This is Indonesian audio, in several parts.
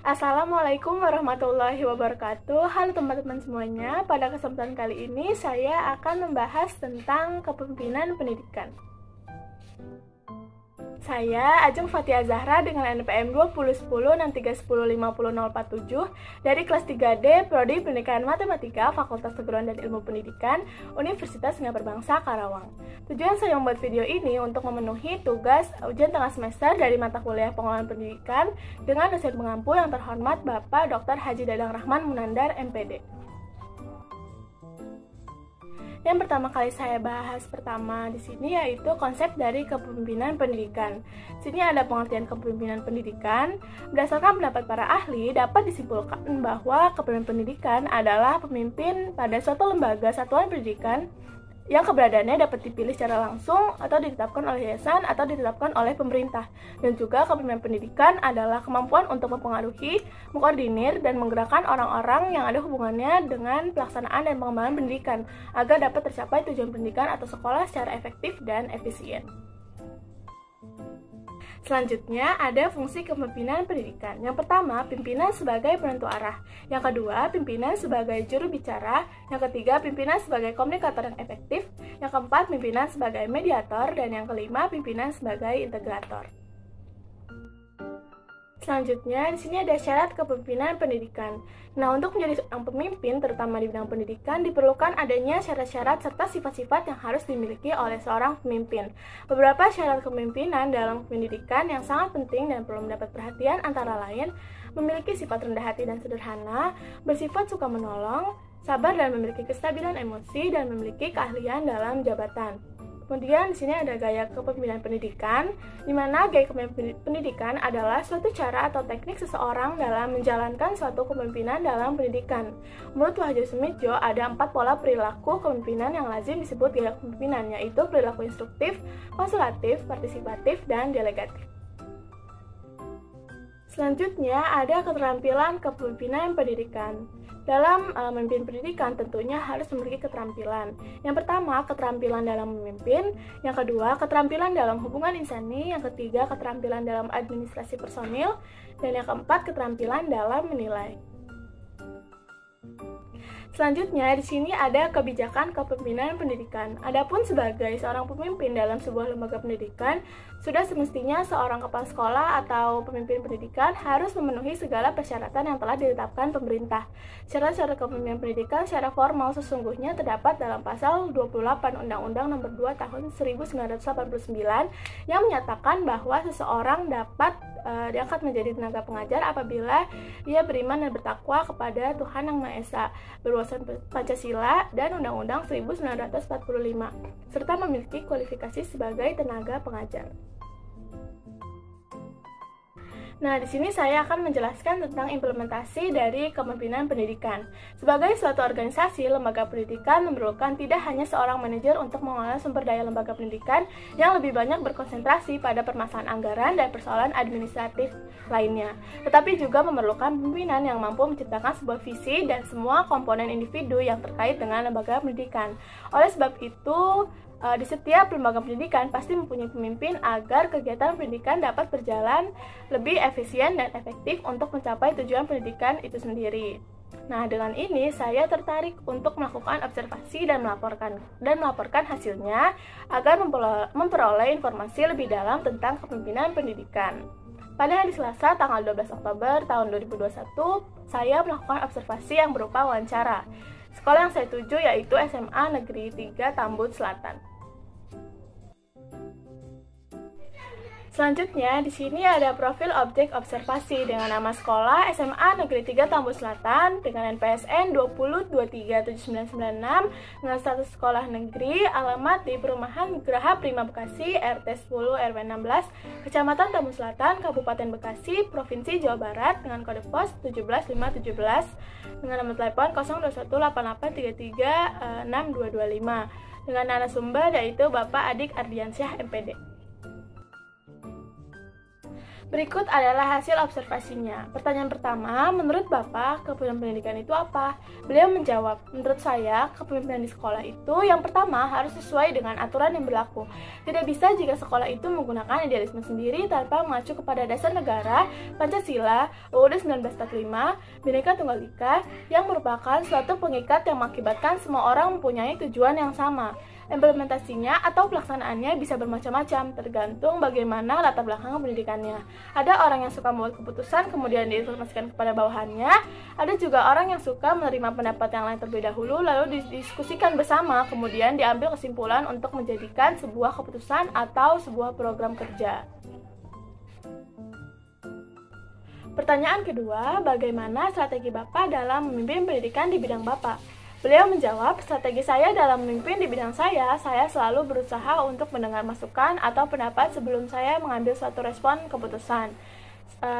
Assalamualaikum warahmatullahi wabarakatuh. Halo teman-teman semuanya. Pada kesempatan kali ini saya akan membahas tentang kepemimpinan pendidikan. Saya Ajeng Fatia Zahra dengan NPM 201063105047 dari kelas 3D Prodi Pendidikan Matematika Fakultas Keguruan dan Ilmu Pendidikan Universitas Singapura Bangsa Karawang. Tujuan saya membuat video ini untuk memenuhi tugas ujian tengah semester dari mata kuliah Pengelolaan Pendidikan dengan dosen pengampu yang terhormat Bapak Dr. Haji Dadang Rahman Munandar, MPD. Yang pertama kali saya bahas di sini yaitu konsep dari kepemimpinan pendidikan. Sini ada pengertian kepemimpinan pendidikan. Berdasarkan pendapat para ahli, dapat disimpulkan bahwa kepemimpinan pendidikan adalah pemimpin pada suatu lembaga satuan pendidikan yang keberadaannya dapat dipilih secara langsung atau ditetapkan oleh yayasan atau ditetapkan oleh pemerintah. Dan juga kepemimpinan pendidikan adalah kemampuan untuk mempengaruhi, mengkoordinir, dan menggerakkan orang-orang yang ada hubungannya dengan pelaksanaan dan pengembangan pendidikan agar dapat tercapai tujuan pendidikan atau sekolah secara efektif dan efisien. Selanjutnya, ada fungsi kepemimpinan pendidikan. Yang pertama, pimpinan sebagai penentu arah. Yang kedua, pimpinan sebagai juru bicara. Yang ketiga, pimpinan sebagai komunikator yang efektif. Yang keempat, pimpinan sebagai mediator. Dan yang kelima, pimpinan sebagai integrator. Selanjutnya, di sini ada syarat kepemimpinan pendidikan. Nah, untuk menjadi seorang pemimpin, terutama di bidang pendidikan, diperlukan adanya syarat-syarat serta sifat-sifat yang harus dimiliki oleh seorang pemimpin. Beberapa syarat kepemimpinan dalam pendidikan yang sangat penting dan perlu mendapat perhatian antara lain, memiliki sifat rendah hati dan sederhana, bersifat suka menolong, sabar dan memiliki kestabilan emosi, dan memiliki keahlian dalam jabatan. Kemudian di sini ada gaya kepemimpinan pendidikan, di mana gaya kepemimpinan pendidikan adalah suatu cara atau teknik seseorang dalam menjalankan suatu kepemimpinan dalam pendidikan. Menurut Wahyu Sumidjo, ada 4 pola perilaku kepemimpinan yang lazim disebut gaya kepemimpinan, yaitu perilaku instruktif, konsultatif, partisipatif, dan delegatif. Selanjutnya ada keterampilan kepemimpinan pendidikan. Dalam memimpin pendidikan tentunya harus memiliki keterampilan. Yang pertama, keterampilan dalam memimpin. Yang kedua, keterampilan dalam hubungan insani. Yang ketiga, keterampilan dalam administrasi personil. Dan yang keempat, keterampilan dalam menilai. Selanjutnya, di sini ada kebijakan kepemimpinan pendidikan. Adapun sebagai seorang pemimpin dalam sebuah lembaga pendidikan, sudah semestinya seorang kepala sekolah atau pemimpin pendidikan harus memenuhi segala persyaratan yang telah ditetapkan pemerintah. Syarat-syarat kepemimpinan pendidikan secara formal sesungguhnya terdapat dalam pasal 28 Undang-Undang Nomor 2 Tahun 1989 yang menyatakan bahwa seseorang dapat diangkat menjadi tenaga pengajar apabila ia beriman dan bertakwa kepada Tuhan Yang Maha Esa, berwawasan Pancasila dan Undang-Undang 1945, serta memiliki kualifikasi sebagai tenaga pengajar. Nah, di sini saya akan menjelaskan tentang implementasi dari kepemimpinan pendidikan. Sebagai suatu organisasi, lembaga pendidikan memerlukan tidak hanya seorang manajer untuk mengelola sumber daya lembaga pendidikan yang lebih banyak berkonsentrasi pada permasalahan anggaran dan persoalan administratif lainnya, tetapi juga memerlukan pimpinan yang mampu menciptakan sebuah visi dan semua komponen individu yang terkait dengan lembaga pendidikan. Oleh sebab itu, di setiap lembaga pendidikan pasti mempunyai pemimpin agar kegiatan pendidikan dapat berjalan lebih efisien dan efektif untuk mencapai tujuan pendidikan itu sendiri. Nah, dengan ini saya tertarik untuk melakukan observasi dan melaporkan hasilnya agar memperoleh informasi lebih dalam tentang kepemimpinan pendidikan. Pada hari Selasa tanggal 12 Oktober tahun 2021, saya melakukan observasi yang berupa wawancara. Sekolah yang saya tuju yaitu SMA Negeri 3 Tambun Selatan. Selanjutnya, di sini ada profil objek observasi dengan nama sekolah SMA Negeri 3 Tambun Selatan dengan NPSN 20237996 dengan status sekolah negeri, alamat di Perumahan Graha Prima Bekasi, RT 10 RW 16, Kecamatan Tambun Selatan, Kabupaten Bekasi, Provinsi Jawa Barat dengan kode pos 17517 dengan nomor telepon 0218833625 dengan narasumber yaitu Bapak Adik Ardiansyah, MPD. Berikut adalah hasil observasinya. Pertanyaan pertama, menurut Bapak, kepemimpinan pendidikan itu apa? Beliau menjawab, menurut saya, kepemimpinan di sekolah itu yang pertama harus sesuai dengan aturan yang berlaku. Tidak bisa jika sekolah itu menggunakan idealisme sendiri tanpa mengacu kepada dasar negara, Pancasila, UUD 1945, Bhinneka Tunggal Ika, yang merupakan suatu pengikat yang mengakibatkan semua orang mempunyai tujuan yang sama. Implementasinya atau pelaksanaannya bisa bermacam-macam, tergantung bagaimana latar belakang pendidikannya. Ada orang yang suka membuat keputusan kemudian diinformasikan kepada bawahannya, ada juga orang yang suka menerima pendapat yang lain terlebih dahulu lalu didiskusikan bersama, kemudian diambil kesimpulan untuk menjadikan sebuah keputusan atau sebuah program kerja. Pertanyaan kedua, bagaimana strategi Bapak dalam memimpin pendidikan di bidang Bapak? Beliau menjawab, strategi saya dalam memimpin di bidang saya selalu berusaha untuk mendengar masukan atau pendapat sebelum saya mengambil suatu respon keputusan.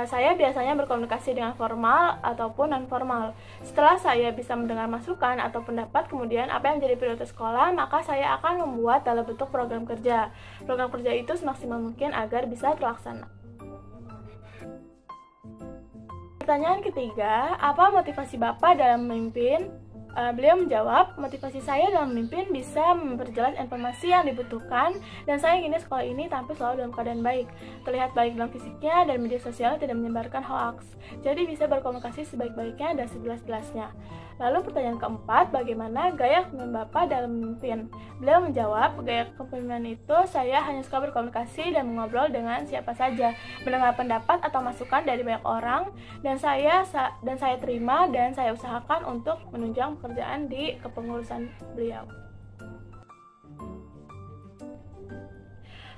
Saya biasanya berkomunikasi dengan formal ataupun non-formal. Setelah saya bisa mendengar masukan atau pendapat, kemudian apa yang menjadi prioritas sekolah, maka saya akan membuat dalam bentuk program kerja. Program kerja itu semaksimal mungkin agar bisa terlaksana. Pertanyaan ketiga, apa motivasi Bapak dalam memimpin? Beliau menjawab, motivasi saya dalam memimpin bisa memperjelas informasi yang dibutuhkan dan saya ingin sekolah ini tampil selalu dalam keadaan baik, terlihat baik dalam fisiknya dan media sosialnya tidak menyebarkan hoaks, jadi bisa berkomunikasi sebaik-baiknya dan sejelas-jelasnya. Lalu pertanyaan keempat, bagaimana gaya kepemimpinan Bapak dalam memimpin? Beliau menjawab, gaya kepemimpinan itu saya hanya suka berkomunikasi dan mengobrol dengan siapa saja, mendengar pendapat atau masukan dari banyak orang, dan saya terima dan saya usahakan untuk menunjang pekerjaan di kepengurusan beliau.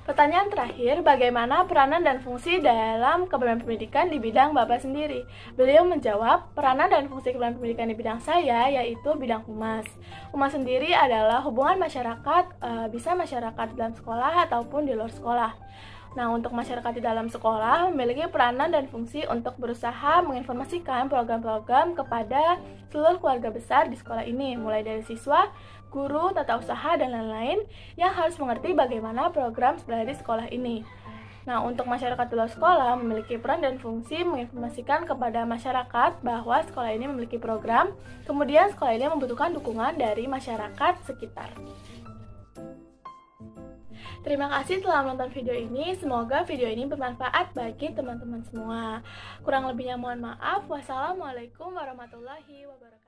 Pertanyaan terakhir, bagaimana peranan dan fungsi dalam kepemimpinan pendidikan di bidang Bapak sendiri? Beliau menjawab, peranan dan fungsi kepemimpinan pendidikan di bidang saya yaitu bidang humas. Humas sendiri adalah hubungan masyarakat, bisa masyarakat dalam sekolah ataupun di luar sekolah. Nah, untuk masyarakat di dalam sekolah memiliki peranan dan fungsi untuk berusaha menginformasikan program-program kepada seluruh keluarga besar di sekolah ini, mulai dari siswa, guru, tata usaha, dan lain-lain yang harus mengerti bagaimana program di sekolah ini. Nah, untuk masyarakat di luar sekolah memiliki peran dan fungsi menginformasikan kepada masyarakat bahwa sekolah ini memiliki program, kemudian sekolah ini membutuhkan dukungan dari masyarakat sekitar. Terima kasih telah menonton video ini, semoga video ini bermanfaat bagi teman-teman semua. Kurang lebihnya mohon maaf. Wassalamualaikum warahmatullahi wabarakatuh.